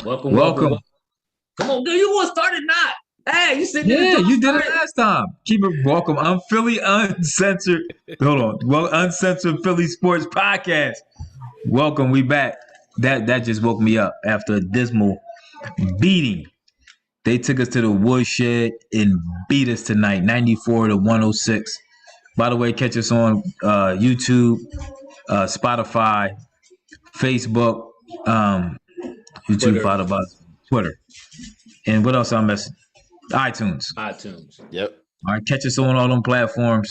Welcome. Come on, girl, you want to start it not? Hey, you sitting there Yeah, until I you did it start it. last time. Keep it welcome. I'm Philly Uncensored. Hold on. Well, Uncensored Philly Sports Podcast. Welcome. We back. That just woke me up after a dismal beating. They took us to the woodshed and beat us tonight, 94 to 106. By the way, catch us on YouTube, Spotify, Facebook, um, YouTube, Twitter, Spotify, Twitter. And what else I'm missing? iTunes. iTunes. Yep. All right, catch us on all them platforms.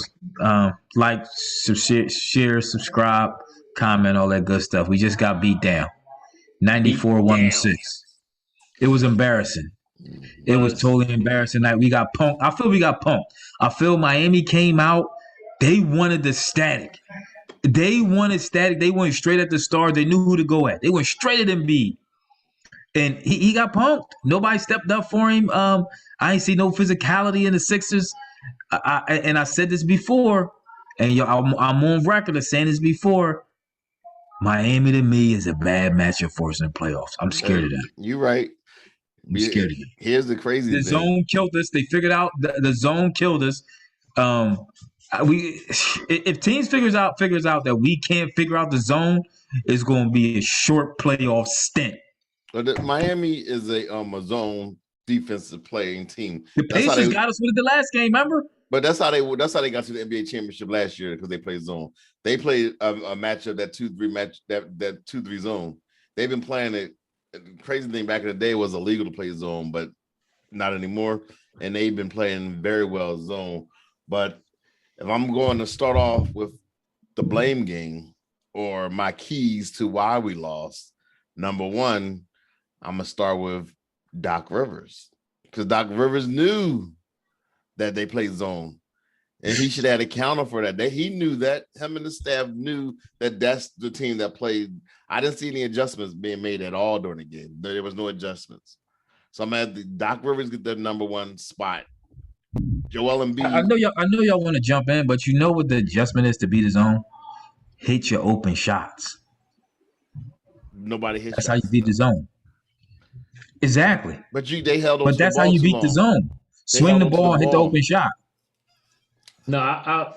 Like, share, subscribe, comment, all that good stuff. We just got beat down. Beat 94 down. 106. It was embarrassing. It was Was totally embarrassing. Like, we got punked. I feel we got punked. I feel Miami came out. They wanted the static. They wanted static. They went straight at the stars. They knew who to go at. They went straight at Embiid. And he got punked. Nobody stepped up for him. I ain't see no physicality in the Sixers. I said this before, and I'm on record of saying this before. Miami to me is a bad matchup for us in the playoffs. I'm scared of that. You're right. I'm scared of it. Here's the crazy The thing. zone killed us. They figured out the zone killed us. If teams figures out that we can't figure out the zone, it's going to be a short playoff stint. But Miami is a zone defensive playing team. The Pacers got us with it the last game, remember? But that's how they got to the NBA championship last year, because they played zone. They played a matchup, that 2-3 match, that 2-3 zone. They've been playing it. The crazy thing back in the day was illegal to play zone, but not anymore. And they've been playing very well zone. But if I'm going to start off with the blame game or my keys to why we lost, number one, I'm gonna start with Doc Rivers, because Doc Rivers knew that they played zone, and he should have had a counter for that. He knew that. Him and the staff knew that that's the team that played. I didn't see any adjustments being made at all during the game. There was no adjustments. So I'm at the Doc Rivers get the number one spot. Joel Embiid. I know y'all want to jump in, but you know what the adjustment is to beat the zone? Hit your open shots. Nobody hit. That's how you beat the zone. Exactly. But they held on. But that's how you beat the zone. Swing the ball and hit the open shot. No, I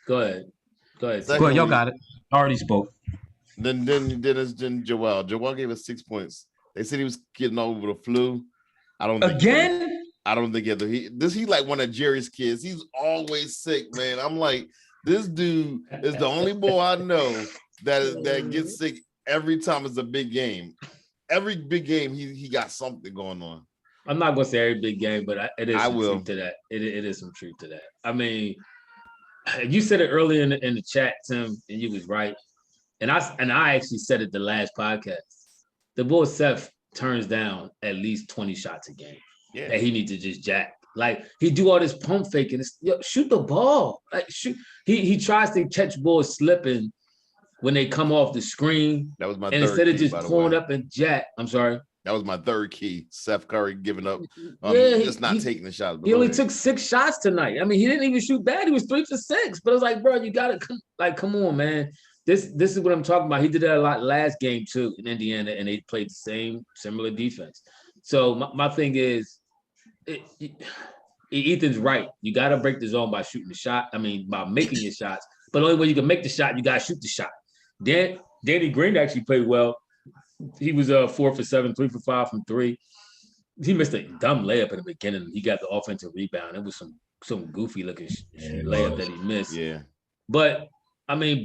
go ahead. Go ahead. Go ahead, y'all got it. I already spoke. Then Joel. Joel gave us 6 points. They said he was getting over the flu. I don't think he like one of Jerry's kids. He's always sick, man. I'm like, this dude is the only boy I know that gets sick every time it's a big game. Every big game, he got something going on. I'm not gonna say every big game, but it is some truth to that. It is some truth to that. I mean, you said it earlier in the chat, Tim, and you was right. And I actually said it the last podcast. The boy Seth turns down at least 20 shots a game. Yeah. That he needs to just jack. Like, he do all this pump faking. Shoot the ball. Like, shoot. He tries to catch balls slipping when they come off the screen. That was my and third instead key, of just pulling up and jack. I'm sorry. That was my third key. Seth Curry giving up. Just not taking the shots. He only took 6 shots tonight. I mean, he didn't even shoot bad. He was 3 for 6. But I was like, bro, you gotta come on, man. This is what I'm talking about. He did that a lot last game too in Indiana, and they played the similar defense. So my thing is, Ethan's right. You got to break the zone by shooting the shot. I mean, by making your shots. But the only way you can make the shot, you got to shoot the shot. Danny Green actually played well. He was 4 for 7, 3 for 5 from 3. He missed a dumb layup in the beginning. He got the offensive rebound. It was some goofy looking layup that he missed. Yeah. But I mean,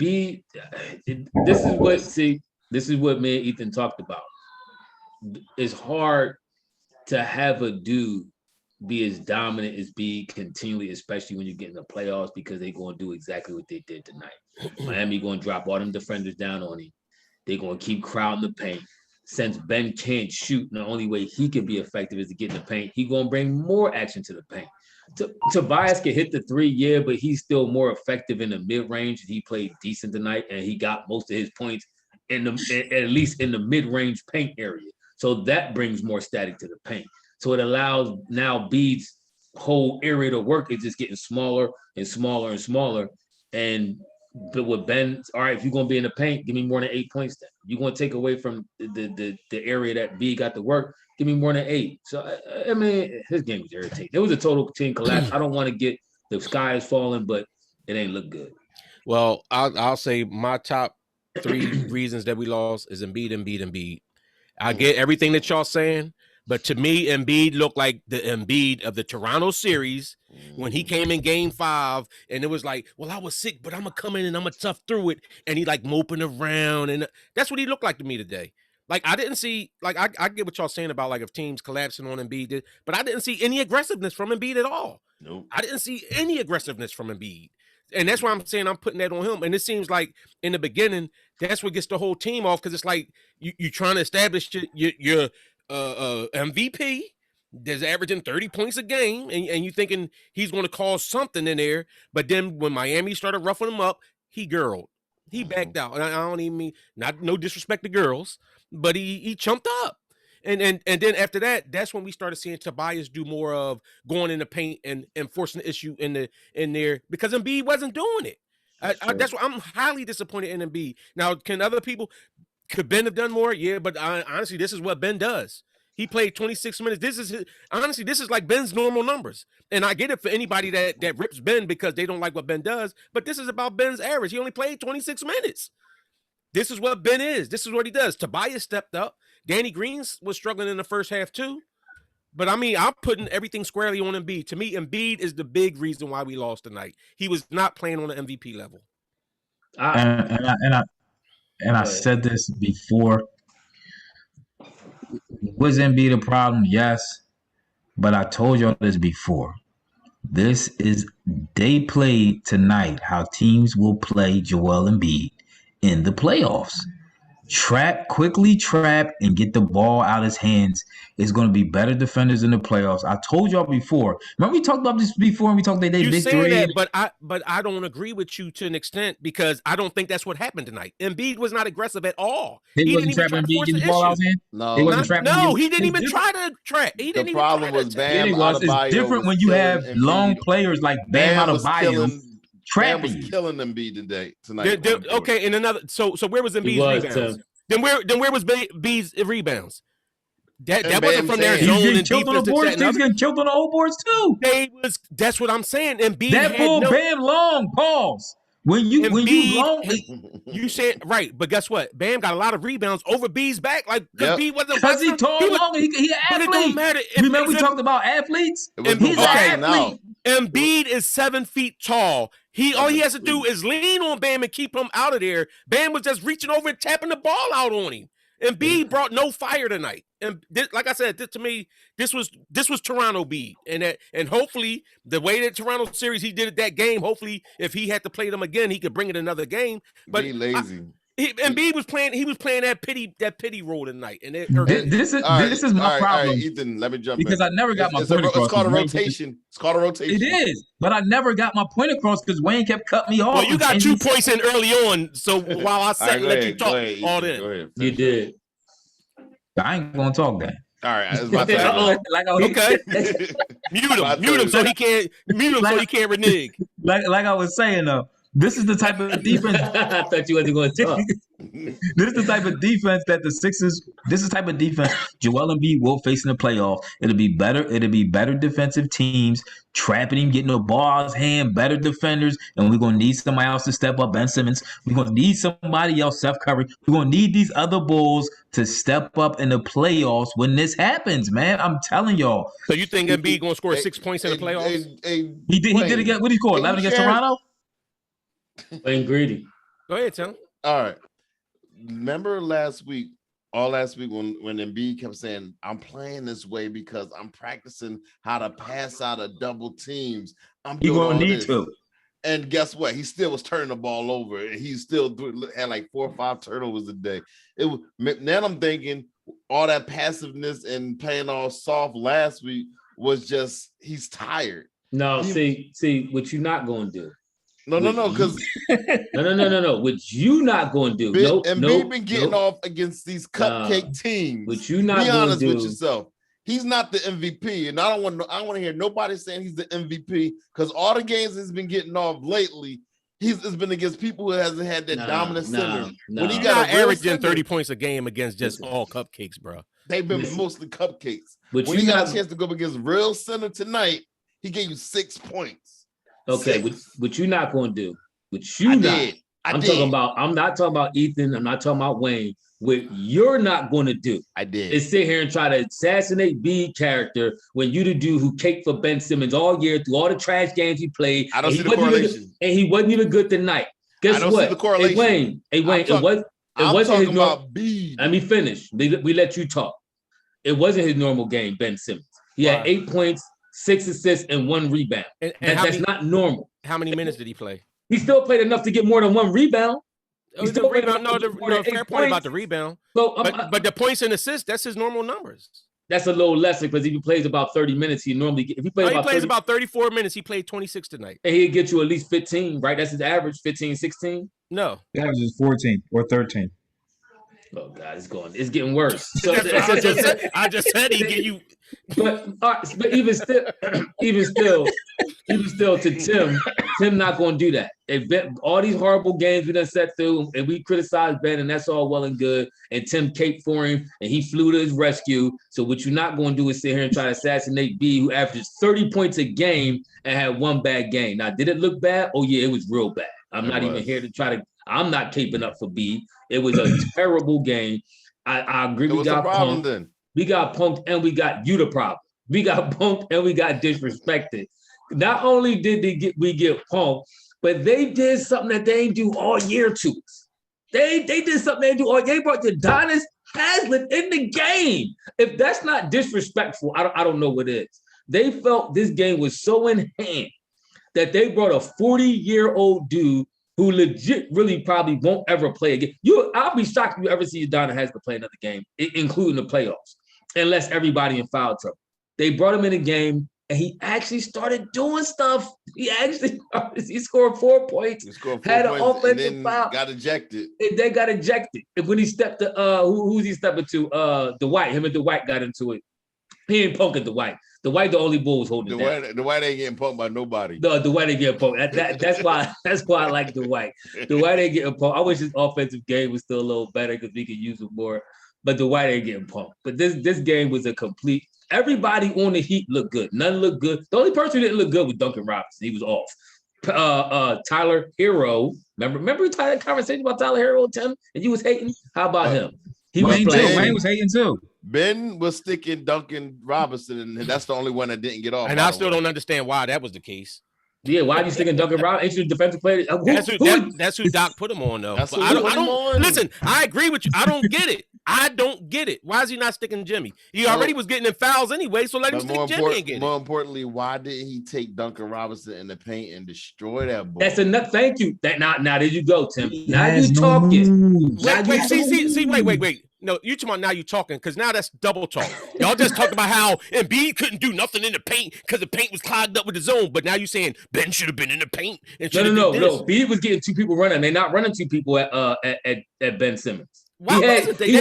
this is what me and Ethan talked about. It's hard to have a dude be as dominant as B continually, especially when you get in the playoffs, because they're going to do exactly what they did tonight. Miami going to drop all them defenders down on him. They're going to keep crowding the paint. Since Ben can't shoot, the only way he can be effective is to get in the paint. He's going to bring more action to the paint. Tobias can hit the 3, but he's still more effective in the mid-range. He played decent tonight, and he got most of his points at least in the mid-range paint area. So that brings more static to the paint. So it allows now Bede's whole area to work is just getting smaller and smaller and smaller. And But with Ben, all right, if you're gonna be in the paint, give me more than 8 points. Then you're gonna take away from the area that B got to work. Give me more than 8. So I mean, his game was irritating. It was a total team collapse. I don't want to get the sky is falling, but it ain't look good. Well, I'll say my top 3 reasons that we lost is Embiid. I get everything that y'all saying, but to me, Embiid looked like the Embiid of the Toronto series when he came in Game 5, and it was like, well, I was sick, but I'm gonna come in and I'm gonna tough through it, and he like moping around, and that's what he looked like to me today. Like I didn't see, like I get what y'all saying about like if teams collapsing on Embiid, but I didn't see any aggressiveness from Embiid at all. Nope. I didn't see any aggressiveness from Embiid. And that's why I'm saying I'm putting that on him. And it seems like in the beginning, that's what gets the whole team off, because it's like you trying to establish your MVP that's averaging 30 points a game, and you thinking he's going to cause something in there. But then when Miami started roughing him up, he girled. He backed out. And I don't even mean, no disrespect to girls, but he chumped up. And then after that, that's when we started seeing Tobias do more of going in the paint and forcing the issue in there, because Embiid wasn't doing it. That's why I'm highly disappointed in Embiid. Now, could Ben have done more? Yeah, but honestly, this is what Ben does. He played 26 minutes. This is like Ben's normal numbers. And I get it for anybody that rips Ben because they don't like what Ben does, but this is about Ben's average. He only played 26 minutes. This is what Ben is. This is what he does. Tobias stepped up. Danny Green was struggling in the first half too. But I mean, I'm putting everything squarely on Embiid. To me, Embiid is the big reason why we lost tonight. He was not playing on the MVP level. And I said this before. Was Embiid a problem? Yes. But I told y'all this before. They played tonight how teams will play Joel Embiid in the playoffs. Quickly trap and get the ball out of his hands is going to be better defenders in the playoffs. I told y'all before. Remember we talked about this before and we talked about their victory. Say that, but I don't agree with you to an extent, because I don't think that's what happened tonight. Embiid was not aggressive at all. He wasn't trapping Embiid getting the ball out of his hands? No. He wasn't trapping Embiid. No, he didn't even try to trap. The problem was Bam Adebayo. It's different when you have long players like Bam Adebayo. Bam was killing Embiid tonight. Okay, and another. So where was Embiid's rebounds? Then where was B's rebounds? That wasn't from their zone and defense. He's getting killed on the old boards too. That's what I'm saying. Embiid that bull Bam long pause. When you long, you said right, but guess what? Bam got a lot of rebounds over B's back, like B wasn't because he tall, long. He an athlete. But it don't matter. Remember we talked about athletes. He's an athlete. Embiid is 7 feet tall. All he has to do is lean on Bam and keep him out of there. Bam was just reaching over and tapping the ball out on him. Embiid brought no fire tonight. And like I said, to me, this was Toronto Embiid. And hopefully the way that Toronto series he did it that game, hopefully if he had to play them again, he could bring it another game. But be lazy. Embiid was playing that pity role tonight, and this is my problem. Right, Ethan, let me jump because in. I never got my point across. It's called a rotation. It's called a rotation. It is, but I never got my point across because Wayne kept cutting me off. Well, you got 2 points in early on, so while I sat and let you talk all in, you did. I ain't gonna talk then. All right, it's my time. Okay. Mute him so he can't renege. Like I was saying though. This is the type of defense. I thought you wasn't going to talk. This is the type of defense that the Sixers. This is the type of defense Joel Embiid will face in the playoffs. It'll be better. It'll be better defensive teams trapping him, getting the ball out of his hand. Better defenders, and we're gonna need somebody else to step up. Ben Simmons. We're gonna need somebody else. Seth Curry. We're gonna need these other Bulls to step up in the playoffs when this happens, man. I'm telling y'all. So you think Embiid gonna score 6 points in the playoffs? He did again. What did he score? 11 against Toronto. Playing greedy. Go ahead, Tim. All right. Remember last week when Embiid kept saying, I'm playing this way because I'm practicing how to pass out of double teams. I'm doing all this. And guess what? He still was turning the ball over, and he still had like 4 or 5 turnovers a day. Then I'm thinking all that passiveness and playing all soft last week was just he's tired. No, see what you're not going to do. No, because no. What you not going to do? Embiid been getting off against these cupcake teams. What you not be honest do. with yourself. He's not the MVP, and I don't want to hear nobody saying he's the MVP because all the games he's been getting off lately, It's been against people who hasn't had that dominant center. When he You're got not averaging center, 30 points a game against just all cupcakes, bro. They've been mostly cupcakes. But when he got a chance to go up against real center tonight, he gave you 6 points. Okay, what you're not going to do. I'm not talking about Ethan. I'm not talking about Wayne. What you're not going to do is sit here and try to assassinate B character when you the dude who caked for Ben Simmons all year through all the trash games he played. I don't see the correlation. And he wasn't even good tonight. Guess what? See the correlation. Hey, Wayne, it wasn't his normal. Let me finish. We let you talk. It wasn't his normal game, Ben Simmons. He had 8 points, 6 assists, and 1 rebound. That's not normal. How many minutes did he play? He still played enough to get more than 1 rebound. The rebound. Fair point about the rebound. So, but the points and assists, that's his normal numbers. That's a little lesser because if he plays about 30 minutes, he plays about 34 minutes. He played 26 tonight. And he'd get you at least 15, right? That's his average, 15, 16? No. The average is 14 or 13. Oh God, it's getting worse. So I just said he'd get you. But even still, to Tim not going to do that. All these horrible games we done set through, and we criticize Ben, and that's all well and good. And Tim caped for him, and he flew to his rescue. So what you're not going to do is sit here and try to assassinate B, who averages 30 points a game and had 1 bad game. Now, did it look bad? Oh yeah, it was real bad. I'm not even here to try to. I'm not caping up for B. It was a terrible game. I agree. We got punked. We got punked, and we got you the problem. We got punked, and we got disrespected. Not only did we get punked, but they did something that they didn't do all year to us. They did something they didn't do all year. They brought Udonis Haslem in the game. If that's not disrespectful, I don't know what is. They felt this game was so in hand that they brought a 40-year-old dude who legit really probably won't ever play again. I'll be shocked if you ever see Udonis Haslem play another game, including the playoffs, unless everybody in foul trouble. They brought him in a game, and he actually started doing stuff. He scored 4 points. Had an offensive foul. Got ejected. And they got ejected. And when he stepped to who's he stepping to? Dwight. Him and Dwight got into it. He ain't punking Dwight. Dwight, the only bull was holding down. Dwight ain't getting punked by nobody. No, Dwight ain't getting punked. That's why I like Dwight. Dwight ain't getting punked. I wish his offensive game was still a little better because we could use it more. But Dwight ain't getting punked. But this game was a complete. Everybody on the Heat looked good. None looked good. The only person who didn't look good was Duncan Robinson. He was off. Tyler Herro. Remember we had a conversation about Tyler Herro, Tim, and you was hating? How about him? Wayne was hating too. Ben was sticking Duncan Robinson, and that's the only one that didn't get off. And I still don't understand why that was the case. Yeah, why are you sticking Duncan Robinson? Ain't you the defensive player? That's who Doc put him on, though. Listen, I agree with you. I don't get it. Why is he not sticking Jimmy? He already was getting in fouls anyway, so let him stick Jimmy and get it. More importantly, why didn't he take Duncan Robinson in the paint and destroy that ball? That's enough. Thank you. Now there you go, Tim. Now you talking. Wait. No, you talking about now you talking because now that's double talk. Y'all just talk about how Embiid couldn't do nothing in the paint because the paint was clogged up with the zone. But now you're saying Ben should have been in the paint. And no. Embiid was getting 2 people running. They're not running 2 people at Ben Simmons. Why wasn't they?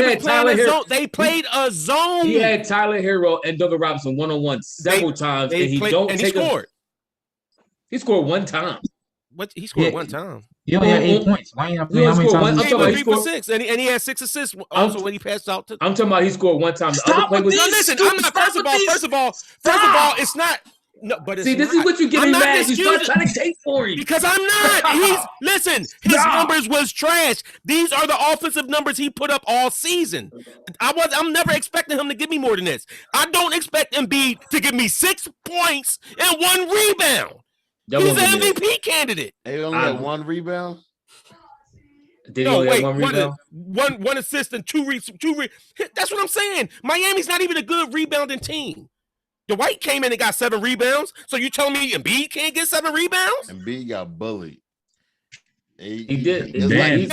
They played a zone. He had Tyler Herro and Duncan Robinson one-on-one several times, and he scored. He scored 1 time. What? He scored 1 time. He only had 8 points. Why ain't he how many times? He scored 3 for 6, and he had 6 assists. Also, when he passed out to. I'm talking about he scored 1 time. Listen. I'm not. First of all, it's not. No, but it's this is what you get mad. You start trying to take for him because I'm not. His numbers was trash. These are the offensive numbers he put up all season. I'm never expecting him to give me more than this. I don't expect Embiid to give me 6 points and 1 rebound. He's an MVP candidate. He only had 1 rebound. Did he only have 1 rebound? One assist and 2 That's what I'm saying. Miami's not even a good rebounding team. Dwight came in and got 7 rebounds. So you telling me Embiid can't get 7 rebounds? Embiid got bullied. He did. Ben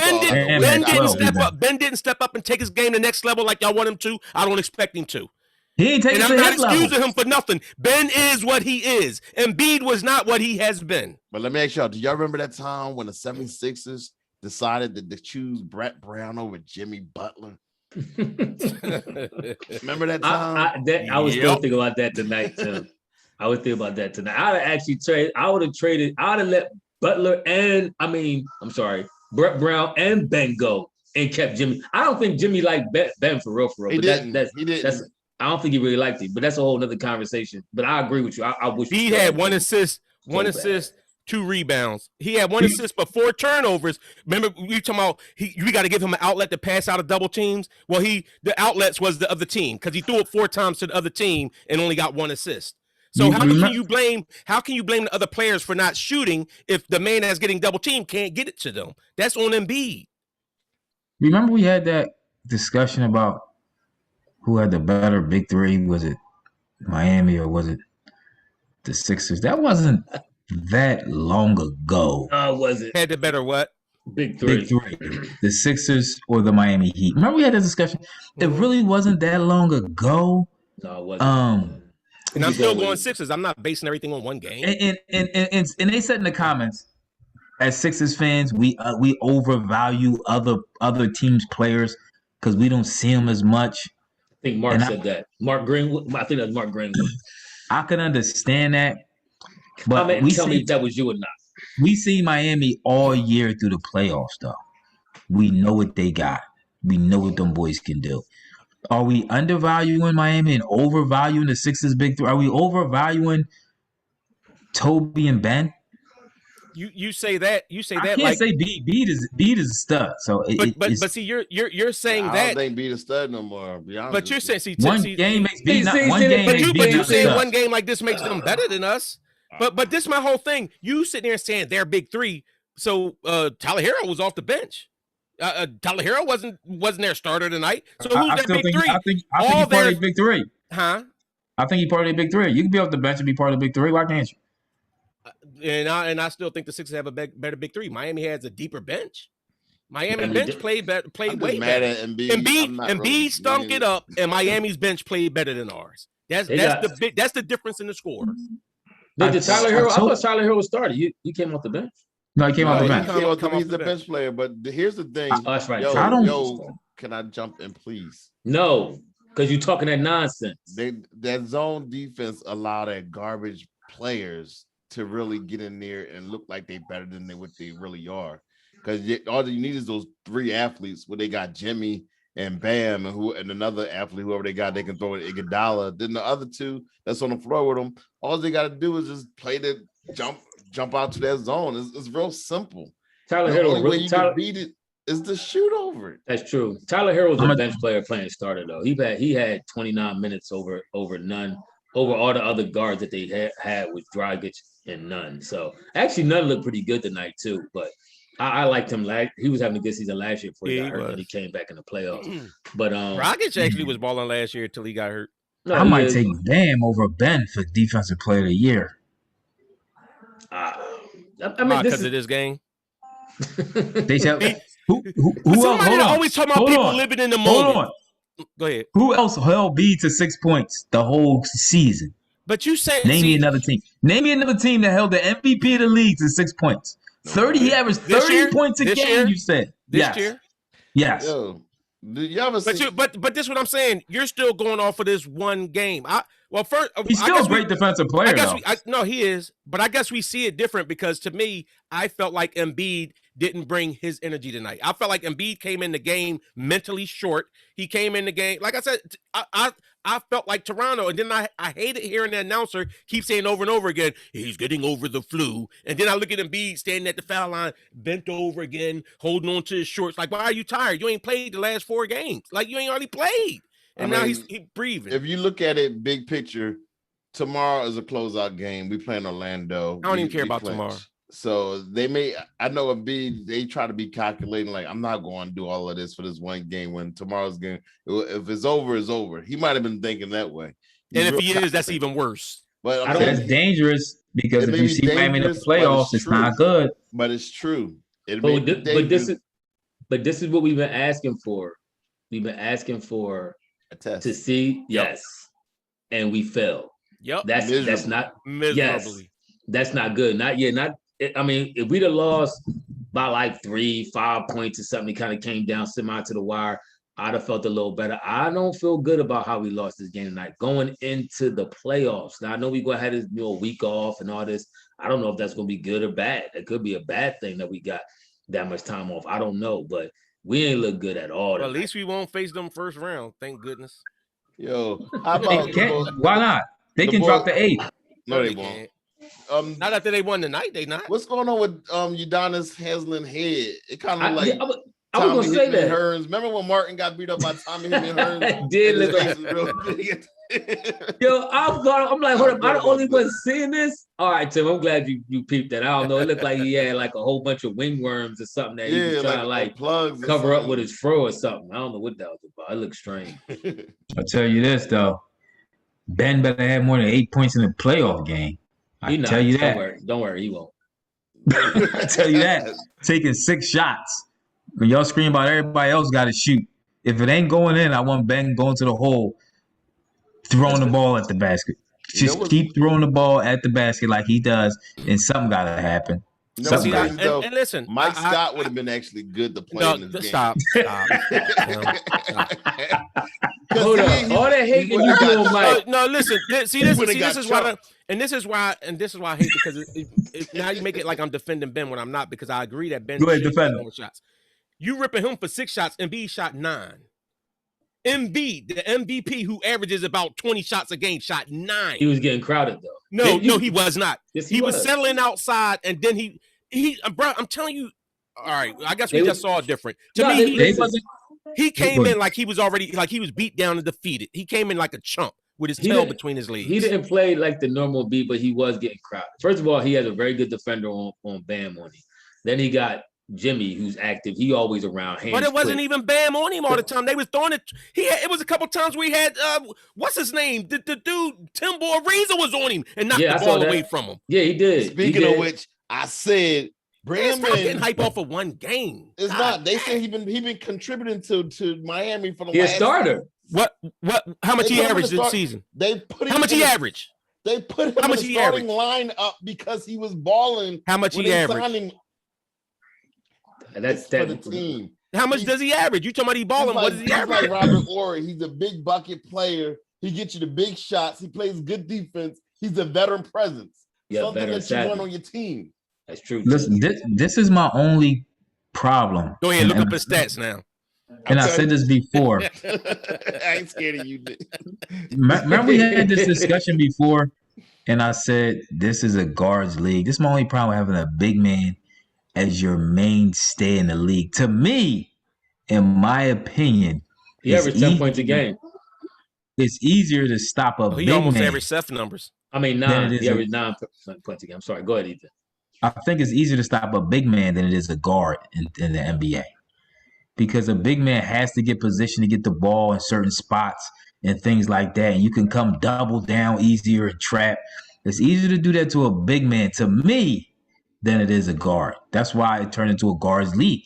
didn't step up and take his game to the next level like y'all want him to. I don't expect him to. He ain't taking and I'm not excusing him for nothing. Ben is what he is. Embiid was not what he has been. But let me ask y'all, do y'all remember that time when the 76ers decided to choose Brett Brown over Jimmy Butler? Remember that time? I was still thinking about that tonight, too. I would have let Butler and Brett Brown and Ben go and kept Jimmy. I don't think Jimmy liked Ben for real. He But didn't. that's I don't think he really liked him. But that's a whole other conversation. But I agree with you. I wish he had one assist, 2 rebounds. He had 1 assist but 4 turnovers. Remember, we talking about we got to give him an outlet to pass out of double teams. Well, the outlets was the other team because he threw it 4 times to the other team and only got 1 assist. So how can you blame the other players for not shooting if the man that's getting double teamed can't get it to them? That's on Embiid. Remember we had that discussion about who had the better big three? Was it Miami or was it the Sixers? That wasn't that long ago. No, it wasn't. Had the better what? Big three. The Sixers or the Miami Heat. Remember we had that discussion? It really wasn't that long ago. No, it wasn't. And I'm still going Sixers. I'm not basing everything on one game. And they said in the comments, as Sixers fans, we overvalue other teams' players because we don't see them as much. I think Mark said that. Mark Greenwood. I think that's Mark Greenwood. I can understand that, but tell me if that was you or not. We see Miami all year through the playoffs, though. We know what they got. We know what them boys can do. Are we undervaluing Miami and overvaluing the Sixers big three? Are we overvaluing Toby and Ben? You say that. You say that. I can't say Beat is a stud. So, but see, you're saying that. I don't think Beat a stud no more. But you're saying one game makes Beat not one game. But you saying one game like this makes them better than us. But this is my whole thing. You sitting there saying they're big three. So Tyler Herro was off the bench. Tyler Herro wasn't their starter tonight. So who's that big three? I think he's part of the big three. Huh? I think he's part of the big three. You can be off the bench and be part of the big three. Why can't you? And I still think the Sixers have a better big three. Miami has a deeper bench. Miami bench played way better. Embiid stunk it up, and Miami's bench played better than ours. That's the difference in the score. Did Tyler Herro? I thought Tyler Herro was started. You came off the bench. No, he came off the bench. He's the bench player, but here's the thing. That's right. Yo, can I jump in, please? No, because you're talking that nonsense. That zone defense allowed that garbage players to really get in there and look like they're better than what they really are. Because all you need is those 3 athletes where they got Jimmy and Bam and another athlete, whoever they got, they can throw it Iguodala. Then the other 2 that's on the floor with them, all they got to do is just play the jump out to that zone. It's real simple. Tyler Herro, the only way you can beat it is to shoot over it. That's true. Tyler Herro was a bench player playing starter though. He had 29 minutes over all the other guards that they had with Dragic and Nunn. So actually Nunn looked pretty good tonight too, but I liked him. He was having a good season last year before he got hurt and he came back in the playoffs. But Dragic actually was balling last year until he got hurt. No, I might take Bam over Ben for defensive player of the year. Because of this game. They tell who else? Always talking about people living in the moment. Hold on. Go ahead. Who else held B to 6 points the whole season? But you said name me another team. Name me another team that held the MVP of the league to 6 points. 30. He averaged 30 points a game. You said this year. Yes. Yo, you ever but this is what I'm saying. You're still going off of this one game. He's still a great defensive player. No, he is. But I guess we see it different because to me, I felt like Embiid didn't bring his energy tonight. I felt like Embiid came in the game mentally short. He came in the game, like I said, I felt like Toronto, and then I hated hearing the announcer keep saying over and over again, he's getting over the flu. And then I look at Embiid standing at the foul line, bent over again, holding on to his shorts. Like, why are you tired? You ain't played the last 4 games. Like, you ain't already played. And now he's breathing. If you look at it big picture, tomorrow is a closeout game. We play in Orlando. I don't even care about tomorrow. So I know Embiid, they try to be calculating, like, I'm not going to do all of this for this one game when tomorrow's game, if it's over, it's over. He might have been thinking that way. And if he is, that's even worse. But that's dangerous because if you see Miami in the playoffs, it's not good. But it's true. But this is what we've been asking for. We've been asking for a test to see, yes, and we failed. Yep, that's not miserably. Yes, that's not good. I mean, if we'd have lost by like 3-5 points or something, it kind of came down semi to the wire. I'd have felt a little better. I don't feel good about how we lost this game tonight going into the playoffs. Now I know we go ahead and a week off and all this. I don't know if that's going to be good or bad. It could be a bad thing that we got that much time off. I don't know, but we ain't look good at all. Well, at least we won't face them first round. Thank goodness. Yo, how about why not? They can drop the 8th. No, they won't. Not after they won tonight, they not. What's going on with Udonis Haslem head? It kind of like I was gonna say that. Hearns. Remember when Martin got beat up by Tommy Hitman Hearns? Did look like Yo, I'm like, hold up. I the only one seeing this. All right, Tim. I'm glad you peeped that. I don't know. It looked like he had like a whole bunch of wingworms or something that he was trying to like plugs cover up with his fro or something. I don't know what that was about. It looked strange. I'll tell you this though. Ben better have more than 8 points in the playoff game. I tell you that. Don't worry, he won't. I tell you that. Taking 6 shots. When y'all scream about everybody else got to shoot. If it ain't going in, I want Ben going to the hole, throwing the ball at the basket. Just keep throwing the ball at the basket like he does, and something got to happen. And listen, Mike Scott would have been actually good to play in this game. Stop. Hold on. All that hate you doing, Mike. No, listen. See, this is why. This is why I hate because now you make it like I'm defending Ben when I'm not, because I agree that Ben should defend more shots. You ripping him for 6 shots, Embiid shot 9. Embiid, the MVP, who averages about 20 shots a game, shot 9. He was getting crowded though. No, he was not. Yes, he was settling outside, and then he, bro. I'm telling you. All right, I guess we just saw it different. To me, he came in like he was already beat down and defeated. He came in like a chump with his tail between his legs. He didn't play like the normal beat, but he was getting crowded. First of all, he has a very good defender on Bam on him. Then he got Jimmy, who's active. He always around. But it wasn't even Bam on him all the time. They was throwing it. It was a couple times we had what's his name? The dude Timbo Ariza was on him and knocked the ball away from him. Yeah, he did. Speaking of which, I said bring him in. Getting hype off of one game. It's not. They say he been contributing to Miami for the last starter. What? How much he averaged this season? How much he averaged? They put him in the starting lineup because he was balling. How much he averaged? And that's for the team. How much does he average? You talking about he balling? What does he average? Like Robert Horry. He's a big bucket player. He gets you the big shots. He plays good defense. He's a veteran presence. Yeah, something that you want on your team. That's true. Listen, this is my only problem. Go ahead, look up his stats now. And I said this before. I ain't scared of you. Remember we had this discussion before, and I said this is a guards league. This is my only problem having a big man as your mainstay in the league. To me, in my opinion, he averaged 10 points a game. It's easier to stop a big man. He almost averaged Seth numbers. I mean, 9. He averaged 9 points a game. I'm sorry. Go ahead, Ethan. I think it's easier to stop a big man than it is a guard in the NBA. Because a big man has to get positioned to get the ball in certain spots and things like that. And you can come double down easier and trap. It's easier to do that to a big man, to me, than it is a guard. That's why it turned into a guards league.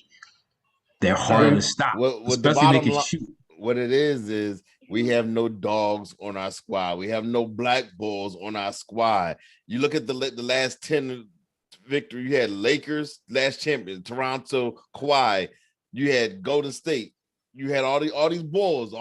They're harder to stop, especially they can shoot. What it is we have no dogs on our squad. We have no black bulls on our squad. You look at the last 10 victory. You had Lakers, last champion, Toronto, Kawhi. You had Golden State. You had all these Bulls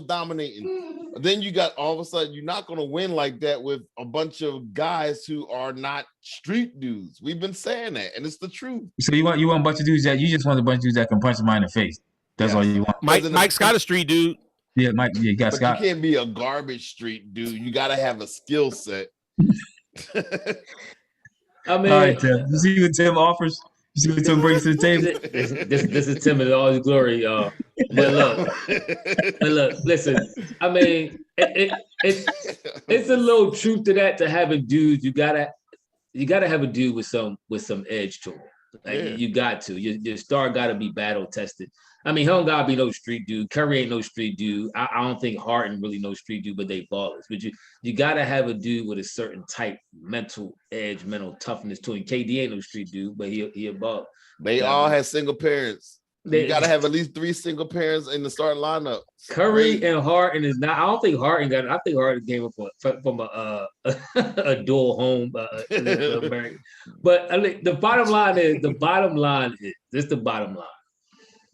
dominating. Then you got all of a sudden, you're not going to win like that with a bunch of guys who are not street dudes. We've been saying that, and it's the truth. So you want a bunch of dudes you just want a bunch of dudes that can punch somebody in the face. That's all you want. Mike Scott a street dude. Yeah, Mike. Yeah, you got Scott. You can't be a garbage street dude. You got to have a skill set. I mean, all right, Tim. You see what Tim offers? You see what Tim brings to the table? This is Tim in all his glory, y'all. But look, listen. I mean, it's a little truth to that. To having dudes, you gotta have a dude with some edge to him. Like, you got to. Your star got to be battle tested. I mean, he don't gotta be no street dude. Curry ain't no street dude. I don't think Harden really no street dude, but they ballers. But you gotta have a dude with a certain type mental edge, mental toughness to him. KD ain't no street dude, but he a baller. They all have single parents. You gotta have at least 3 single parents in the starting lineup. Curry and Harden is not. I don't think Harden got it. I think Harden came up from a dual home. But I mean, the bottom line is this. The bottom line.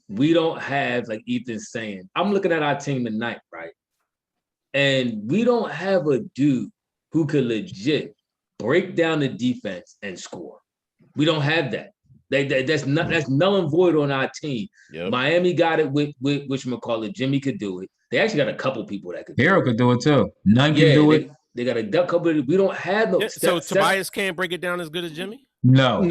we don't have, like Ethan's saying, I'm looking at our team tonight, right? And we don't have a dude who could legit break down the defense and score. We don't have that. That's null and void on our team. Yep. Miami got it with whatchamacallit. Jimmy could do it. They actually got a couple people that could do it. Herro could do it too. None can do it. They got a couple. We don't have no. So Tobias can't break it down as good as Jimmy? No,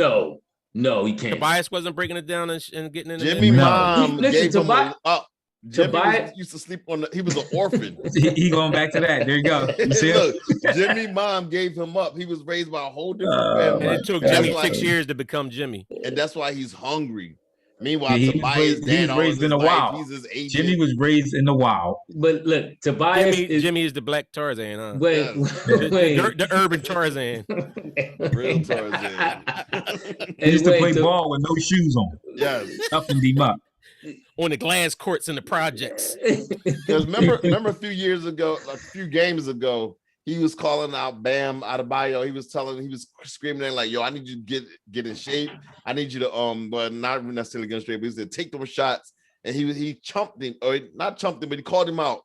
he can't. Tobias wasn't breaking it down and getting in. Jimmy mom gave him up. Tobias used to sleep on he was an orphan. he going back to that. There you go. You see Look, Jimmy mom gave him up. He was raised by a whole different family. And it took Jimmy 6 years to become Jimmy. And that's why he's hungry. Meanwhile, Tobias he was raised in the wild. Jimmy was raised in the wild. But look, Tobias Jimmy is the black Tarzan, huh? Wait. The urban Tarzan. Real Tarzan. He used to play ball with no shoes on. Yes. Toughened him up. On the glass courts in the projects. Because remember a few games ago, he was calling out Bam Adebayo. He was screaming at him like, yo, I need you to get in shape. I need you to but not necessarily get in shape, but he said take those shots. And he chumped him, or not chumped him, but he called him out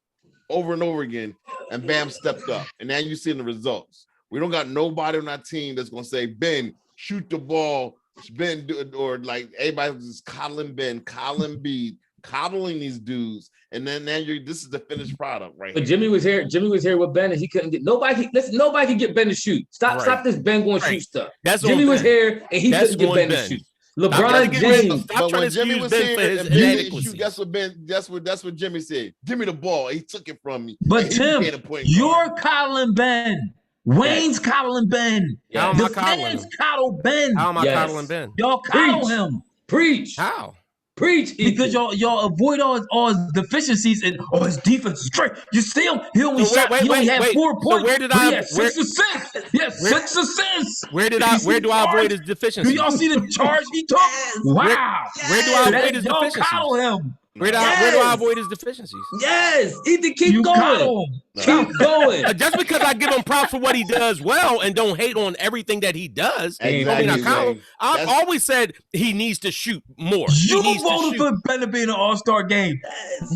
over and over again. And Bam stepped up. And now you're seeing the results. We don't got nobody on our team that's gonna say, Ben, shoot the ball. Ben, or like everybody was just coddling Ben, coddling these dudes, and then this is the finished product, right? But Jimmy was here with Ben, and he couldn't get nobody could get Ben to shoot. Stop this Ben going shoot stuff. Jimmy was here, and he couldn't get Ben to shoot. LeBron James. But when Jimmy was here, and Ben didn't shoot, that's what Jimmy said. Give me the ball. He took it from me. But Tim, you're coddling Ben. Wayne's coddling Ben. How am I coddling him? Coddle Ben. How am I coddling Ben? Y'all coddle him. Preach. How? Preach. Because y'all avoid all his deficiencies and his defense is great. You see him? He only had 4 points. So where did I? 6 assists. Yes, 6 assists. Where do I avoid his deficiencies? Do y'all see the charge he took? Wow. Where do I avoid his deficiencies? Y'all coddle him. Where do I avoid his deficiencies? Yes, Ethan, keep going. Keep going. Just because I give him props for what he does well and don't hate on everything that he does, exactly. I've always said he needs to shoot more. You voted for Ben to be in an All-Star game.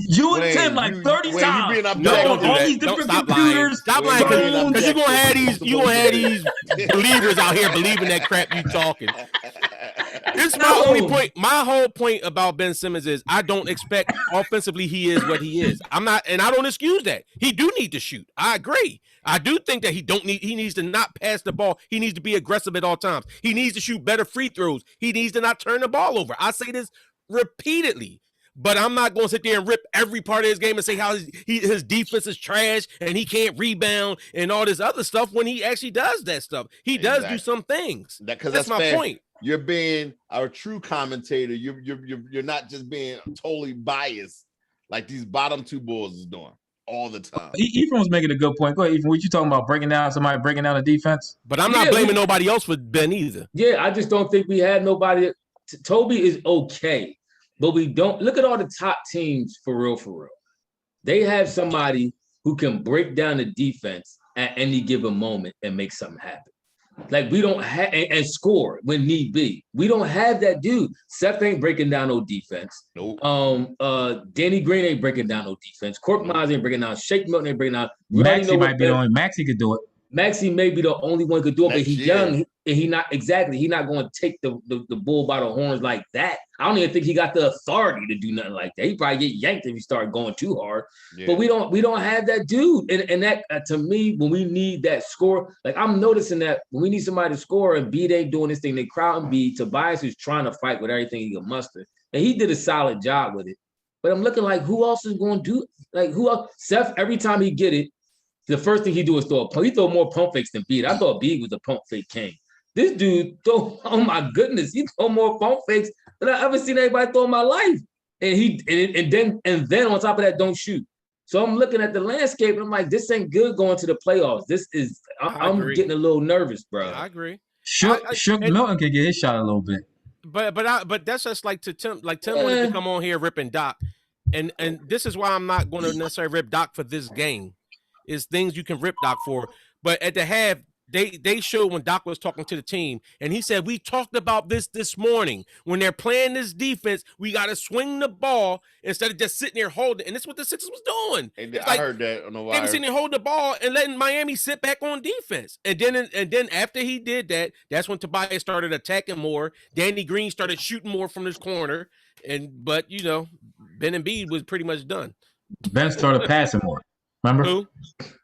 You and Tim like 30 times. Don't do all that. these different Stop computers. Stop lying, because you're gonna have these believers out here believing that crap you talking. This is my only point. My whole point about Ben Simmons is I don't expect offensively he is what he is. I'm not, and I don't excuse that. He do need to shoot. I agree. I do think that he needs to not pass the ball. He needs to be aggressive at all times. He needs to shoot better free throws. He needs to not turn the ball over. I say this repeatedly. But I'm not going to sit there and rip every part of his game and say how his defense is trash and he can't rebound and all this other stuff when he actually does that stuff. He does do some things. That's my point. You're being a true commentator. You're not just being totally biased like these bottom two Bulls is doing all the time. Ethan was making a good point. Go ahead, Ethan. What you talking about? Somebody breaking down the defense? But I'm not blaming nobody else for Ben either. Yeah, I just don't think we had nobody. Toby is okay, but we don't look at all the top teams for real. They have somebody who can break down the defense at any given moment and make something happen. Like we don't have and score when need be. We don't have that dude. Seth ain't breaking down no defense. Nope. Danny Green ain't breaking down no defense. Cork Miles ain't breaking down. Shake Milton ain't breaking down. Maxey might be the only. Maxey could do it. Maxey may be the only one who could do it, but he's young and he not going to take the bull by the horns like that. I don't even think he got the authority to do nothing like that. He probably get yanked if he start going too hard. Yeah. But we don't have that dude. And that to me, when we need that score, like I'm noticing that when we need somebody to score and Embiid ain't doing this thing, they crowd Embiid. Tobias is trying to fight with everything he can muster, and he did a solid job with it. But I'm looking like who else is going to do who else? Seth, every time he get it, the first thing he do is throw a pump. He throw more pump fakes than Embiid. I thought Embiid was a pump fake king. This dude oh my goodness, he throw more pump fakes than I ever seen anybody throw in my life. And then on top of that, don't shoot. So I'm looking at the landscape and I'm like, this ain't good going to the playoffs. This is I'm getting a little nervous, bro. I agree. Shook Milton can get his shot a little bit. But that's just like Tim wanted to come on here ripping Doc. And this is why I'm not going to necessarily rip Doc for this game. Is things you can rip Doc for. But at the half, they showed when Doc was talking to the team, and he said, we talked about this morning. When they're playing this defense, we got to swing the ball instead of just sitting there holding. And that's what the Sixers was doing. I heard that on the wire. They were sitting there holding the ball and letting Miami sit back on defense. And then after he did that, that's when Tobias started attacking more. Danny Green started shooting more from this corner. But Ben Embiid was pretty much done. Ben started passing more. Remember? Who?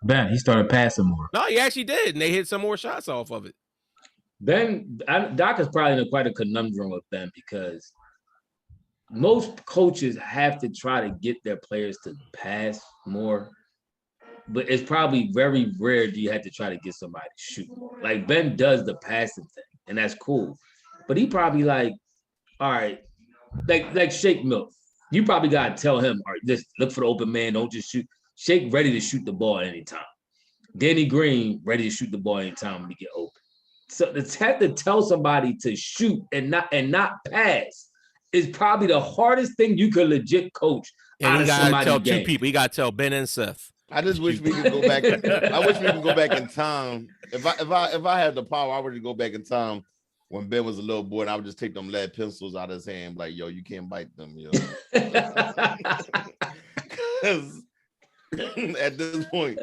Ben, he started passing more. No, he actually did, and they hit some more shots off of it. Doc is probably in quite a conundrum with Ben because most coaches have to try to get their players to pass more, but it's probably very rare do you have to try to get somebody to shoot more. Like Ben does the passing thing, and that's cool, but he probably like, all right, like Shake Milton. You probably gotta tell him, all right, just look for the open man, don't just shoot. Shake ready to shoot the ball at any time. Danny Green ready to shoot the ball anytime when he get open. So to have to tell somebody to shoot and not pass is probably the hardest thing you could legit coach. And he gotta tell two people. He gotta tell Ben and Seth. I just wish we could go back. I wish we could go back in time. If I had the power, I would go back in time when Ben was a little boy, and I would just take them lead pencils out of his hand, like, yo, you can't bite them, yo. Because at this point,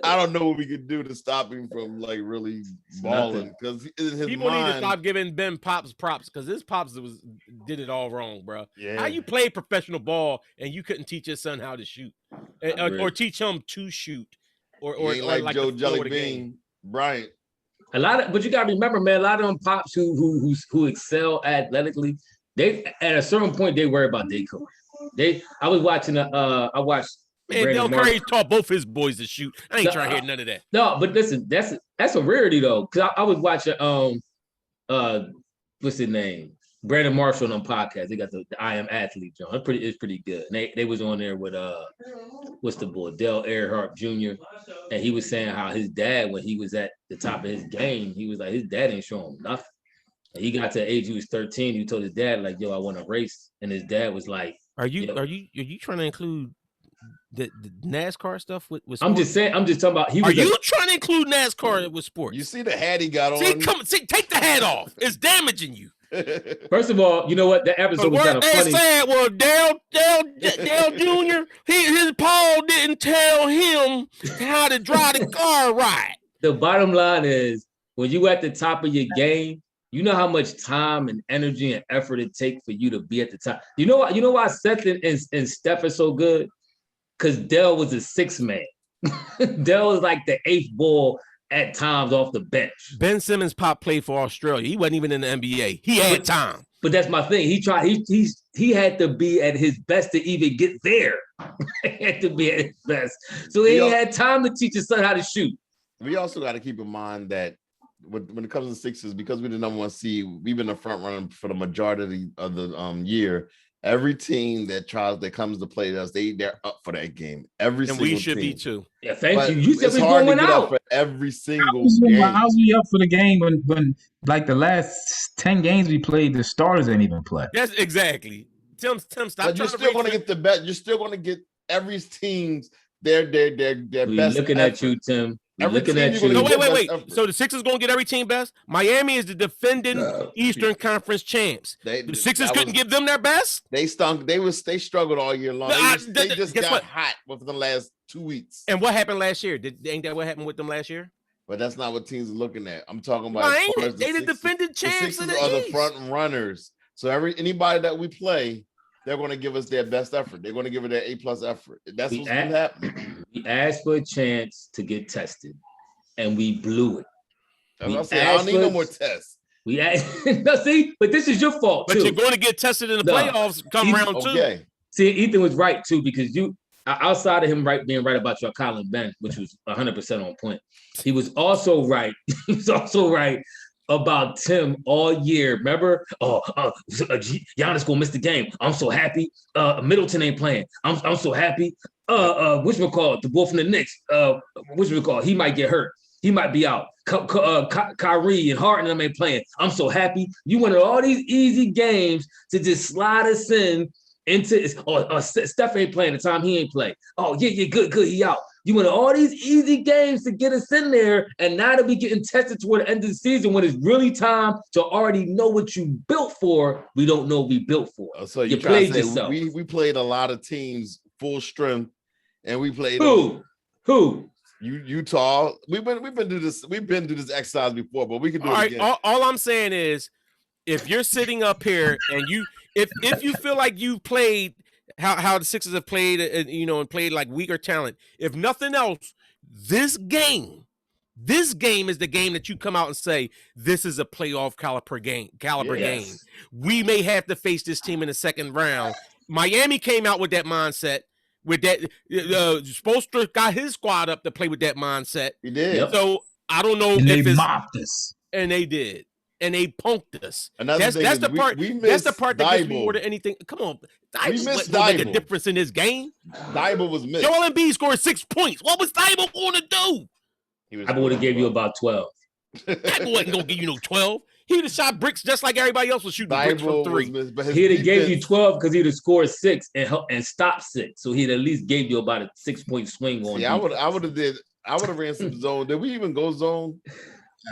I don't know what we could do to stop him from like really balling. Because people need to stop giving Ben props because his pops did it all wrong, bro. Yeah. How you play professional ball and you couldn't teach your son how to shoot, or teach him to shoot, or like Joe Jelly Bean Bryant. But you gotta remember, man, a lot of them pops who excel athletically, they at a certain point they worry about their career. I was watching I watched. Man, Del Curry taught both his boys to shoot. I ain't trying to hear none of that. No, but listen, that's a rarity though. Cause I was watching what's his name? Brandon Marshall on podcast. They got the I Am Athlete, John. It's pretty good. And they was on there with what's the boy? Dale Earnhardt Jr. And he was saying how his dad, when he was at the top of his game, he was like, his dad ain't showing him nothing. And he got to the age he was 13. He told his dad, like, yo, I want to race. And his dad was like, Are you trying to include the NASCAR stuff with sports? I'm just talking about. Are you trying to include NASCAR with sports? You see the hat he got on? Take the hat off. It's damaging you. First of all, you know what? The episode was kind of funny. Said, well, Dale Jr., his Paul didn't tell him how to drive the car right. The bottom line is, when you at the top of your game, you know how much time and energy and effort it takes for you to be at the top. You know why Seth and Steph are so good? Because Dell was a sixth man. Dell was like the eighth ball at times off the bench. Ben Simmons' pop played for Australia. He wasn't even in the NBA. He had time. But that's my thing. He had to be at his best to even get there. He had to be at his best. So he had time to teach his son how to shoot. We also got to keep in mind that when it comes to the Sixers, because we're the number one seed, we've been the front runner for the majority of the year. Every team that comes to play us, they're up for that game. And we should be too. Yeah, thank you. You said we're going out for every single game. How's we up for the game when like the last 10 games we played, the starters ain't even play? Yes, exactly. Tim, stop. But you're still going to get the best. You're still going to get every team's their best. Looking at you, Tim. Looking at you. No, wait. So the Sixers going to get every team best? Miami is the defending Eastern Conference champs. The Sixers couldn't give them their best? They stunk. They struggled all year long. They just got hot within the last 2 weeks. And what happened last year? Ain't that what happened with them last year? But that's not what teams are looking at. I'm talking about they the defending champs. The Sixers are the front runners. So anybody that we play, they're going to give us their best effort. They're going to give it their A+ effort. That's what's going to happen. We asked for a chance to get tested, and we blew it. I don't need no more tests. But this is your fault, too. But you're going to get tested in the playoffs come round two. Okay. See, Ethan was right, too, because outside of him being right about your Colin Ben, which was 100% on point, he was also right. He was also right about Tim all year. Remember? Giannis gonna miss the game. I'm so happy. Middleton ain't playing. I'm so happy. Whatchamacallit, the boy from the Knicks. Whatchamacallit, he might get hurt. He might be out. Kyrie and Harden them ain't playing. I'm so happy. You wanted all these easy games to just slide us into. Steph ain't playing the time he ain't play. Oh yeah, good. He out. You win all these easy games to get us in there, and now that we getting tested toward the end of the season when it's really time to already know what you built for, we don't know what we built for. So you played to say yourself. We played a lot of teams full strength, and we played Who? Utah. We've been through this exercise before, but we can do it again. All I'm saying is, if you're sitting up here and if you feel like you played how the Sixers have played, and played like weaker talent, if nothing else, this game is the game that you come out and say, this is a playoff caliber game. We may have to face this team in the second round. Miami came out with that mindset. With that, Spoelstra got his squad up to play with that mindset. He did. So I don't know and if they mopped us. And they did. And they punked us. That's the part. That's the part that gets me more than anything. Come on, Thibault make a difference in this game. Thibault was missed. Joel Embiid scored 6 points. What was Thibault going to do? I would have gave you about 12. Thibault wasn't going to give you no 12. He'd have shot bricks just like everybody else was shooting bricks from 3. He'd have gave you 12 because he'd have scored 6 and stopped 6. So he'd at least gave you about a 6-point swing on. Yeah, I would have ran some zone. Did we even go zone?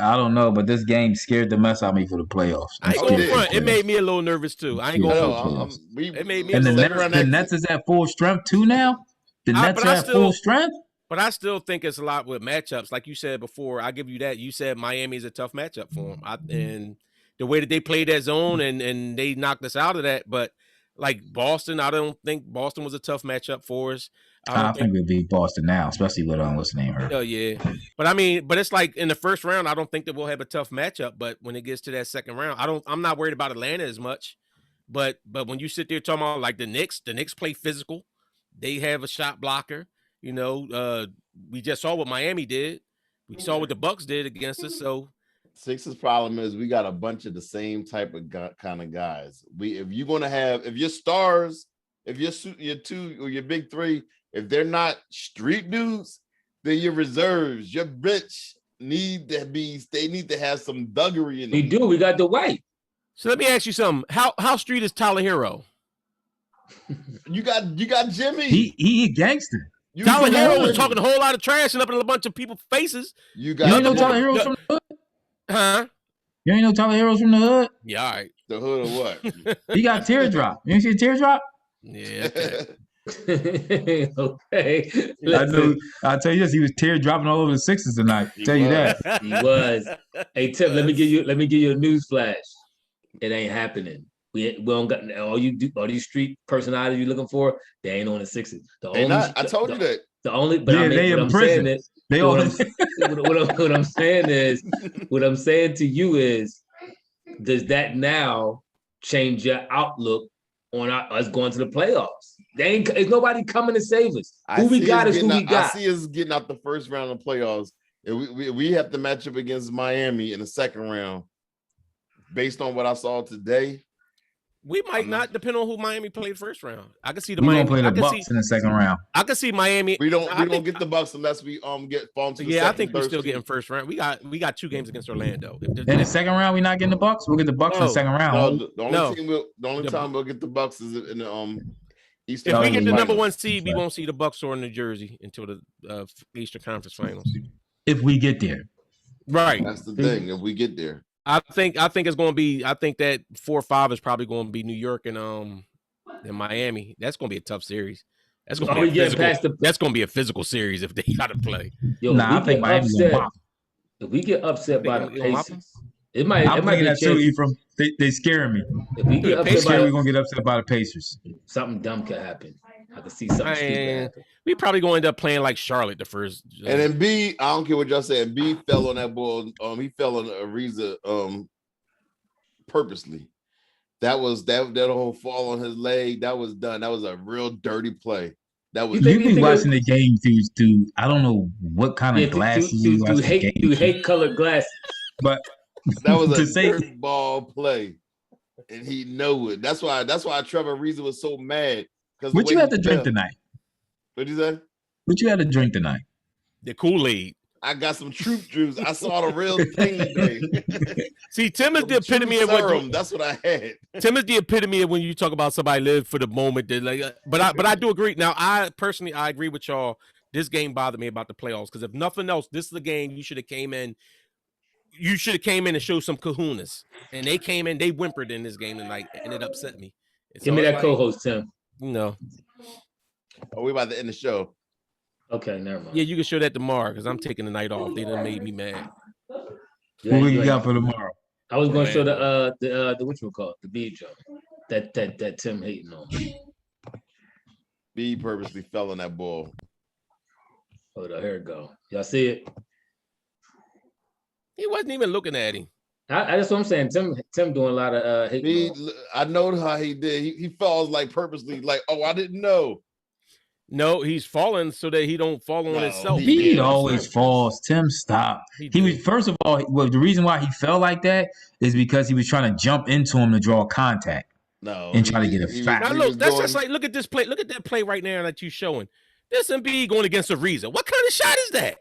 I don't know, but this game scared the mess out of me for the playoffs. I ain't going front. It made me a little nervous too. I ain't going front. It made me a little nervous. The Nets is at full strength too now. The Nets are at full strength. But I still think it's a lot with matchups. Like you said before, I give you that. You said Miami is a tough matchup for them. And the way that they played that zone and they knocked us out of that. But like Boston, I don't think Boston was a tough matchup for us. I think we'll beat Boston now, especially with what's the name her. Oh yeah, but it's like in the first round, I don't think that we'll have a tough matchup. But when it gets to that second round, I'm not worried about Atlanta as much. But when you sit there talking about like the Knicks play physical. They have a shot blocker. We just saw what Miami did. We saw what the Bucks did against us. So Sixers' problem is we got a bunch of the same type of kind of guys. If your stars, if your 2 or your big 3. If they're not street dudes, then your reserves, your bench need to have some thuggery in them. We do. We got the white. So let me ask you something. How street is Tyler Herro? You got Jimmy. He a gangster. Tyler Herro was talking a whole lot of trash and up in a bunch of people's faces. You ain't know Tyler Herro's from the hood? Huh? You ain't know Tyler Herro's from the hood? Yeah, all right. The hood of what? He got teardrop. You ain't see a teardrop? Yeah. Okay. I'll tell you this, he was teardropping all over the Sixers tonight. Tell you that. He was. Hey Tim, let me give you a news flash. It ain't happening. We don't got all these street personalities you're looking for, they ain't on the Sixers. I told you that. The only but yeah, I mean, they what in I'm prison. saying is they all what I'm saying to you is, does that now change your outlook on us going to the playoffs? There's nobody coming to save us. Who we got is who we got. I see us getting out the first round of playoffs. We have to match up against Miami in the second round. Based on what I saw today, we might not, depend on who Miami played first round. I can see the Miami. We gonna play the Bucks in the second round. I can see Miami. We don't get the Bucks unless we get fall to the second. I think we're still getting first round. We got 2 games against Orlando. In the second round, we're not getting the Bucks. We'll get the Bucks in the second round. The only time we'll get the Bucks is in the Eastern. If we get the number 1 seed, we won't see the Bucks or New Jersey until the Eastern Conference Finals. If we get there, right? That's the thing. If we get there, I think it's going to be. I think that 4 or 5 is probably going to be New York and Miami. That's going to be a tough series. That's going to be that's going to be a physical series if they got to play. I think Miami's going to pop. If we get upset by the Pacers, it might be that too. They scaring me. If we get upset we're going to get upset by the Pacers. Something dumb could happen. I can see something stupid happen. We probably going to end up playing like Charlotte the first. And Embiid, I don't care what y'all say. Embiid fell on that ball. He fell on Ariza purposely. That whole fall on his leg. That was done. That was a real dirty play. That was. You be watching the game through. I don't know what kind of glasses you watch. You hate colored glasses, but that was a dirt ball play, and he knew it. That's why Trevor Ariza was so mad. What you had to drink tonight? What'd you say? What you had to drink tonight? The Kool-Aid. I got some troop juice. I saw the real thing today. See, Tim is the epitome of what. That's what I had. Tim is the epitome of when you talk about somebody live for the moment. But I do agree. Now, I agree with y'all this game bothered me about the playoffs because if nothing else, this is the game you should have came in. You should have came in and showed some kahunas, and they came in. They whimpered in this game tonight, and it upset me. Give me that co-host, Tim. No. Are we about to end the show? Okay, never mind. Yeah, you can show that tomorrow because I'm taking the night off. They done made me mad. What we got for tomorrow? I was going to show the what you call it, the bead joke that Tim hating on. B purposely fell on that ball. Hold on, here it go. Y'all see it? He wasn't even looking at him. That's what I'm saying. Tim doing a lot of hating. I know how he did. He falls like purposely, like, oh, I didn't know. No, he's falling so that he don't fall on himself. He always falls. Tim, stop. He was, first of all, the reason why he fell like that is because he was trying to jump into him to draw contact. No, and try to get a foul. Now look, that's just like, look at this play. Look at that play right now that you're showing. This Embiid going against Ariza. What kind of shot is that?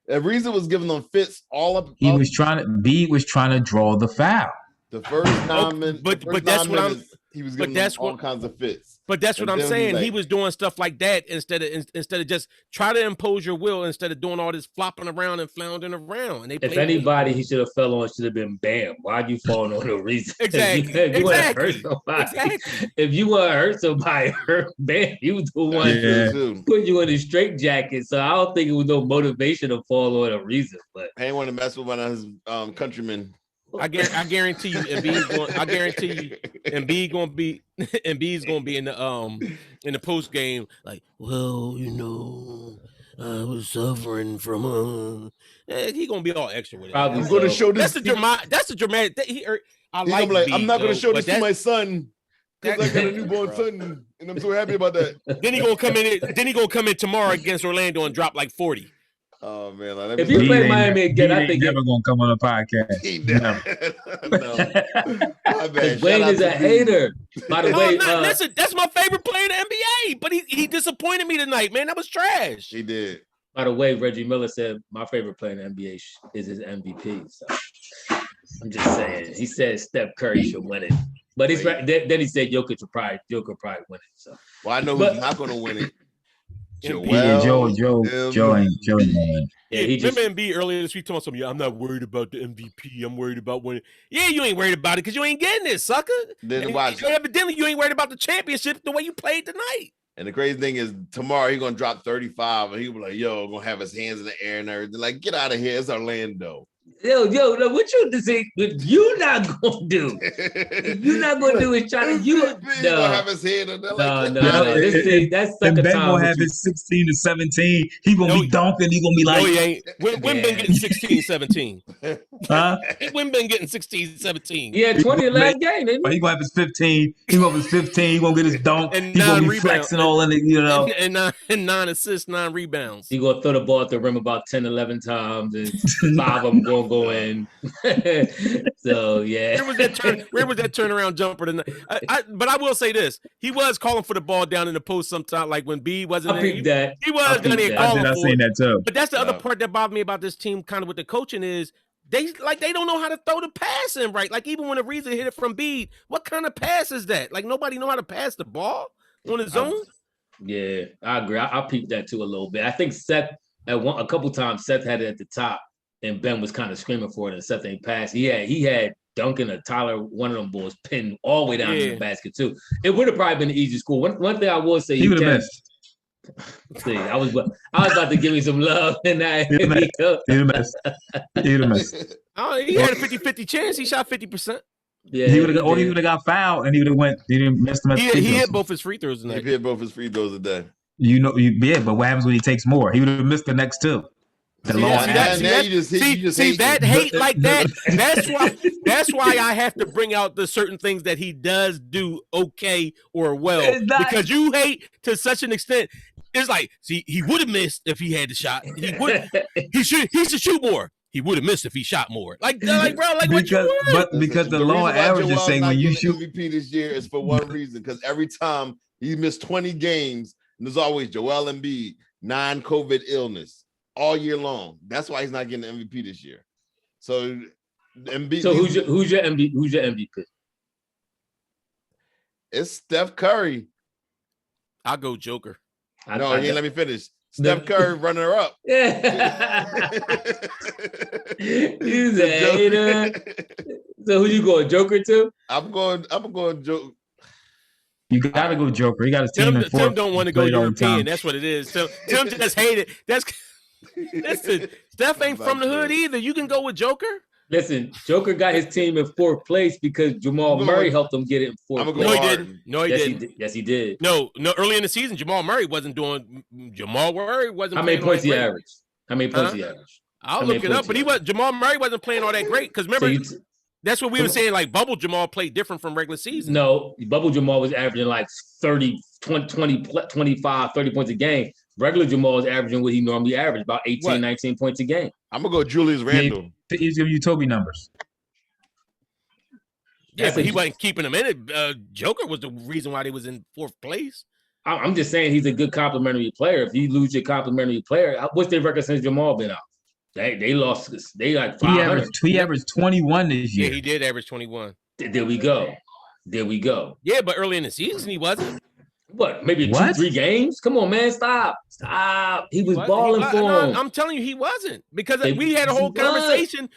Ariza was giving them fits all up. Embiid was trying to draw the foul. The first 9 minutes, but that's what I'm. He was giving them all kinds of fits. But that's what I'm saying. He was doing stuff like that instead of just try to impose your will instead of doing all this flopping around and floundering around. And if anybody he should have fell on should have been Bam. Why'd you fall on no reason? Exactly. If you want to hurt somebody, if you want to hurt somebody, Bam, he was the one putting you in a straitjacket. So I don't think it was no motivation to fall on a reason. But I ain't want to mess with one of his countrymen. I guarantee you, Embiid's gonna be in the post game, like, well, you know, I was suffering from he gonna be all extra with it. I'm gonna show this. That's the dramatic. I'm not gonna show this to my son because I got a newborn son, and I'm so happy about that. Then he gonna come in tomorrow against Orlando and drop like 40. Oh man! If you play Miami again, I think never gonna come on a podcast. He never. No. Wayne is a hater. By the way, listen, that's my favorite player in the NBA. But he disappointed me tonight, man. That was trash. He did. By the way, Reggie Miller said my favorite player in the NBA is his MVP. So I'm just saying. He said Steph Curry should win it, but he's right. Then he said Jokic will probably win it. So well, I know who's not gonna win it. Joe ain't winning. Yeah, remember Embiid earlier this week talking something. I'm not worried about the MVP. I'm worried about winning. Yeah, you ain't worried about it because you ain't getting it, sucker. Then watch. Evidently, you ain't worried about the championship the way you played tonight. And the crazy thing is, tomorrow he's gonna drop 35, and he'll be like, "Yo, gonna have his hands in the air and everything." Like, get out of here! It's Orlando. Yo, what you not gonna do? You're not gonna do is try to gonna have his head in there. No. That's sucker Ben time. gonna have his 16 to 17. He gonna be dunking. He gonna be like, no, he ain't. When been getting 16, 17? Huh? When been getting 16, 17? Yeah, 20 the last game. But he gonna have his 15. He gonna have his 15. He gonna get his dunk. And he gonna be flexing all in it, you know. And 9 assists, 9 rebounds. He gonna throw the ball at the rim about 10, 11 times, and 5 of them gonna go in. So yeah. Where was that turnaround jumper tonight? But I will say this: he was calling for the ball down in the post sometime, like when B wasn't there. He was down there calling for it. I seen that too. But that's the other part that bothered me about this team, kind of with the coaching, is they don't know how to throw the pass in right. Like even when Ariza hit it from B, what kind of pass is that? Like nobody know how to pass the ball on his own. Yeah, I agree. I peeped that too a little bit. I think Seth a couple times Seth had it at the top. And Ben was kind of screaming for it, and Seth ain't passed. He had Duncan or Tyler, one of them boys, pinned all the way down to the basket too. It would have probably been the easiest score. One thing I will say, he would have missed. See, I was about to give you some love, and He'd have missed. Oh, he had a 50-50 chance. He shot 50%. Yeah, he would have got fouled, and he didn't miss them. He hit both his free throws tonight. He hit both his free throws today. But what happens when he takes more? He would have missed the next two. That hate like that. That's why I have to bring out the certain things that he does do okay or well, because you hate to such an extent. It's like, see, he would have missed if he had the shot. He should shoot more. He would have missed if he shot more. Like bro, like what you want? Because the law average is saying when you shoot MVP this year is for one reason, because every time he missed 20 games, and there's always Joel Embiid, non-COVID illness. All year long. That's why he's not getting the MVP this year. So Embiid. So who's your MVP? It's Steph Curry. I'll go Joker. Let me finish. Steph Curry running her up. Yeah. He's a hater. So who you going, Joker too? I'm going Joker. You got to go Joker. He got his team in fourth. Tim don't want to go European. That's what it is. So Tim just hated. Listen, Steph ain't from the hood either. You can go with Joker. Listen, Joker got his team in fourth place because Jamal Murray helped him get it in fourth place. No, he didn't. No, he didn't. Yes, he did. No. Early in the season, Jamal Murray wasn't doing. Jamal Murray wasn't. How many points he averaged? How many points he averaged? I'll look it up. But Jamal Murray wasn't playing all that great because remember, that's what we were saying. Like Bubble Jamal played different from regular season. No, Bubble Jamal was averaging like 30, 20, 25, 30 points a game. Regular Jamal is averaging what he normally averaged, about 18, 19 points a game. I'm going to go Julius Randle. He's giving you Toby numbers. Yeah, but he wasn't keeping them in it. Joker was the reason why they was in fourth place. I'm just saying he's a good complimentary player. If you lose your complimentary player, what's their record since Jamal been out? They lost. They like 500. He averaged 21 this year. Yeah, he did average 21. There we go. Yeah, but early in the season he wasn't. What? Maybe 2-3 games? Come on, man. Stop. He was balling for him. I'm telling you, he wasn't. Because we had a whole conversation.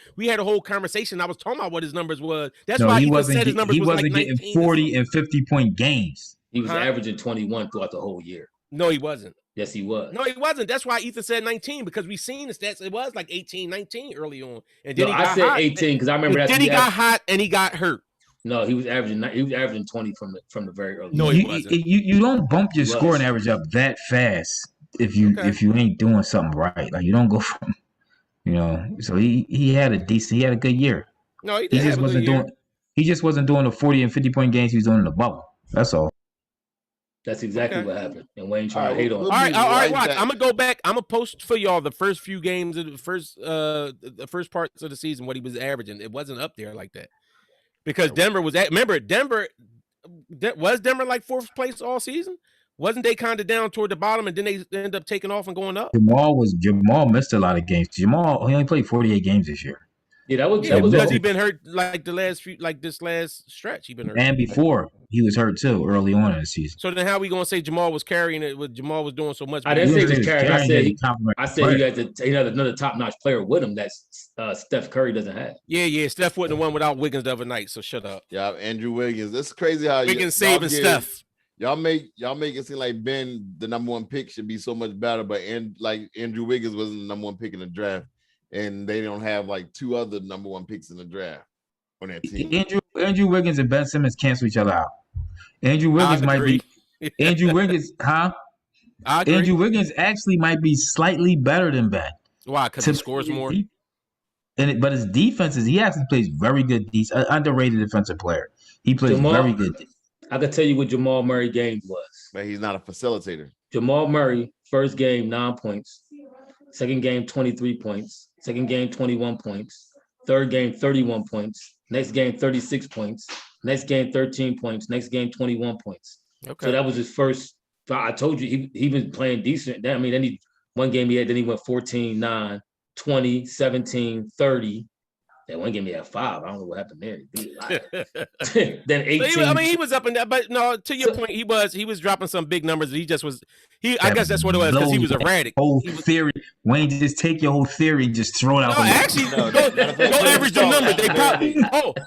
I was talking about what his numbers was. That's why he said his numbers was like 19. He wasn't getting 40 and 50-point games. He was averaging 21 throughout the whole year. No, he wasn't. Yes, he was. No, he wasn't. That's why Ethan said 19 because we seen the stats. It was like 18, 19 early on. And then I said 18 because I remember that. Then he got hot and he got hurt. No, he was averaging 20 from the very early. No, he wasn't. You don't bump your scoring average up that fast if you ain't doing something right. Like you don't go from, So he had a good year. No, he just wasn't doing. He just wasn't doing the 40 and 50-point games he was doing in the bubble. That's all. That's exactly what happened. And Wayne trying to hate on him. All right, watch. I'm gonna go back. I'm gonna post for y'all the first few games of the first parts of the season what he was averaging. It wasn't up there like that. Because Denver was Denver like fourth place all season? Wasn't they kind of down toward the bottom and then they end up taking off and going up? Jamal missed a lot of games. He only played 48 games this year. Yeah, that was because he been hurt like this last stretch. He been hurt. And before he was hurt too early on in the season. So then how we gonna say Jamal was carrying it? What Jamal was doing so much? I didn't say he was carrying. I said he had another top-notch player with him that Steph Curry doesn't have. Yeah. Steph wasn't the one without Wiggins the other night. So shut up. Yeah, Andrew Wiggins. It's crazy how Wiggins saving Steph. Y'all make it seem like Ben, the number one pick, should be so much better, but Andrew Wiggins wasn't the number one pick in the draft. And they don't have like two other number one picks in the draft on that team. Andrew Wiggins and Ben Simmons cancel each other out. Andrew Wiggins might be Andrew Wiggins, Andrew Wiggins actually might be slightly better than Ben. Why? Because he scores more. But his defenses, he actually plays very good. He's an underrated defensive player. He plays very good. I can tell you what Jamal Murray game was. But he's not a facilitator. Jamal Murray, first game, 9 points. Second game, 23 points. Second game, 21 points. Third game, 31 points. Next game, 36 points. Next game, 13 points. Next game, 21 points. Okay. So that was his first. I told you he was playing decent. Then one game then he went 14, 9, 20, 17, 30. That one game he had 5. I don't know what happened there. Then 18. He was up in that, but no, to your point, he was dropping some big numbers. He just was. I guess that's what it was because he was erratic. Theory, Wayne, just take your whole theory, just throw it out. No, actually, go average them numbers. They probably.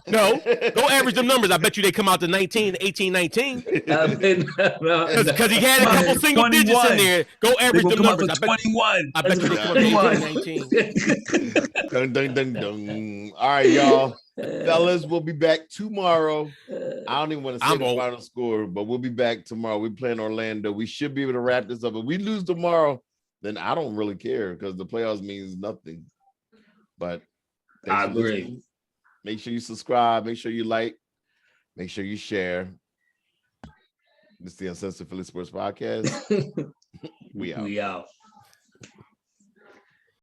Go average them numbers. I bet you they come out to 19, 18, 19. Because he had a couple single 21. Digits in there. Go average them numbers. 21. I bet you they come out to 18, 19. Dun, dun, dun, dun. All right, y'all. Fellas, we'll be back tomorrow. I don't even want to say the final score, but we'll be back tomorrow. We're playing Orlando. We should be able to wrap this up. If we lose tomorrow, then I don't really care because the playoffs means nothing. But I agree. Make sure you subscribe. Make sure you like. Make sure you share. This is the Uncensored Philly Sports Podcast. We out.